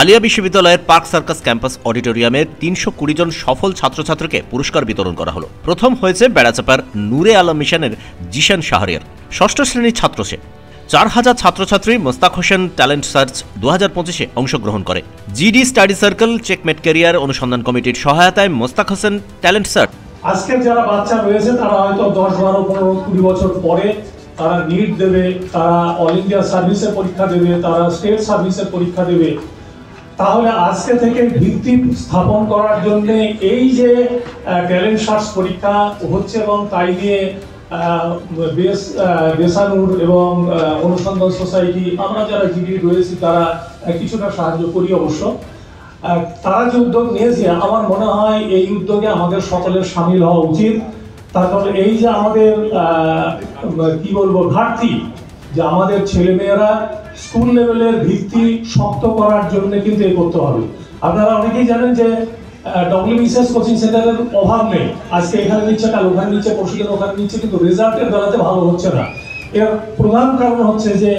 আলিয়া বিশ্ববিদ্যালয়ের park circus campus অডিটোরিয়ামে ৩২০ জন সফল ছাত্রছাত্রীকে পুরস্কার বিতরণ করা হলো। প্রথম হয়েছে বেড়াচাপার নূরে আলম মিশনের জিশান শাহরিয়ার। ষষ্ঠ শ্রেণীর ছাত্র সে। ৪,০০০ ছাত্রছাত্রী মোস্তাক হোসেন ট্যালেন্ট সার্চ ২০২৫-এ অংশগ্রহণ করে। GD study circle checkmate career অনুসন্ধান কমিটির সহায়তায় মোস্তাক হোসেন ট্যালেন্ট সার্চ। আজকের যারা বাচ্চা রয়েছে তারা হয়তো 10, 12, 15, 20 বছর পরে তারা নিট দেবে, তারা অল ইন্ডিয়া সার্ভিসের পরীক্ষা দেবে, তারা স্টেট সার্ভিসের পরীক্ষা দেবে। তাহলে আজকে থেকে ভিত্তি স্থাপন করার জন্য এই যে ট্যালেন্ট সার্চ পরীক্ষা হচ্ছে এবং তাই নিয়ে বেসানুর এবং অনুসন্ধান সোসাইটি, আমরা যারা জিডি রয়েছি তারা কিছুটা সাহায্য করি অবশ্য। তারা যে উদ্যোগ নিয়েছে আমার মনে হয় এই উদ্যোগে আমাদের সকলের সামিল হওয়া উচিত। তারপরে এই যে আমাদের কি বলবো ঘাটতি, যে আমাদের ছেলেমেয়েরা স্কুল লেভেলের ভিত্তি শক্ত করার জন্য কিন্তু এই করতে হবে। আপনারা অনেকেই জানেন যে ডব্লিউবিসিএস কোচিং সেন্টারের অভাব নেই। আজকে এখানে নিচ্ছে, কাল ওখানে নিচ্ছে, পরশুদিন ওখানে নিচ্ছে, কিন্তু রেজাল্টের বেলাতে ভালো হচ্ছে না। এর প্রধান কারণ হচ্ছে যে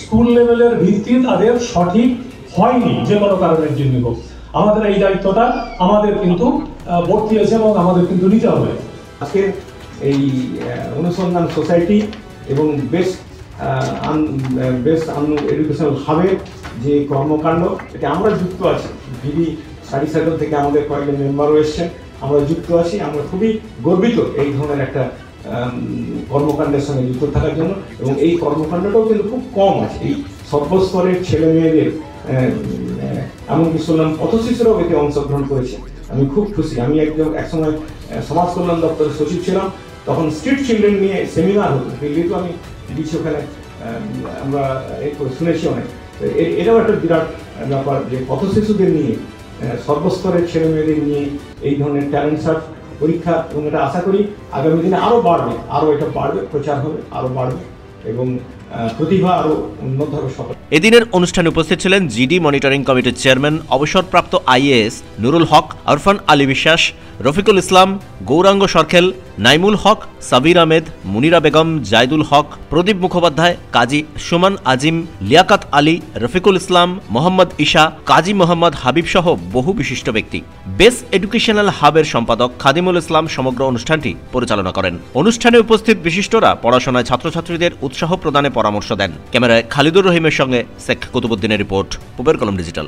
স্কুল লেভেলের ভিত্তি তাদের সঠিক হয়নি, যে কোনো কারণের জন্য হোক। আমাদের এই দায়িত্বটা আমাদের কিন্তু ভর্তি হয়েছে এবং আমাদের কিন্তু নিতে হবে। আজকে এই অনুসন্ধান সোসাইটি এবং বেস্ট এডুকেশনাল হাবের যে কর্মকাণ্ড, এটা আমরা যুক্ত আছি। জিডি স্টাডি সার্কেল থেকে আমাদের কয়েকজন মেম্বারও এসছেন, আমরা যুক্ত আছি। আমরা খুবই গর্বিত এই ধরনের একটা কর্মকাণ্ডের সঙ্গে যুক্ত থাকার জন্য। এবং এই কর্মকাণ্ডটাও কিন্তু খুব কম আছে। এই সর্বস্তরের ছেলে মেয়েদের, এমনকি শুনলাম পথশিশুরাও এতে অংশগ্রহণ করেছে। আমি খুব খুশি। আমি একসময় সমাজ কল্যাণ দপ্তরের সচিব ছিলাম, তখন স্ট্রিট চিলড্রেন নিয়ে সেমিনার হতো, দিল্লিতে আমি দিচ্ছি, ওখানে আমরা শুনেছি অনেক। এটাও একটা বিরাট ব্যাপার যে পথশিশুদের নিয়ে, সর্বস্তরের ছেলে মেয়েদের নিয়ে এই ধরনের ট্যালেন্ট সার্চ পরীক্ষা, এবং এটা আশা করি আগামী দিনে আরও বাড়বে, আরও এটা বাড়বে, প্রচার হবে, আরও বাড়বে এবং প্রতিভা আরও উন্নত হবে সফল। এদিনের অনুষ্ঠানে উপস্থিত ছিলেন জিডি মনিটরিং কমিটির চেয়ারম্যান অবসরপ্রাপ্ত আইএএস নুরুল হক, আরফান আলী বিশ্বাস, রফিকুল ইসলাম, গৌরাঙ্গ সরখেল, নাইমুল হক, সাবির আহমেদ, মুনিরা বেগম, জায়দুল হক, প্রদীপ মুখোপাধ্যায়, কাজী সুমন আজিম, লিয়াকাত আলী, রফিকুল ইসলাম, মোহাম্মদ ঈশা, কাজী মোহাম্মদ হাবিব সহ বহু বিশিষ্ট ব্যক্তি। বেস এডুকেশনাল হাবের সম্পাদক খাদিমুল ইসলাম সমগ্র অনুষ্ঠানটি পরিচালনা করেন। অনুষ্ঠানে উপস্থিত বিশিষ্টরা পড়াশোনায় ছাত্রছাত্রীদের উৎসাহ প্রদানে পরামর্শ দেন। ক্যামেরায় খালিদুর রহিমের সঙ্গে শেখ কুতুবুদ্দিনের রিপোর্ট, পূবের কলম ডিজিটাল।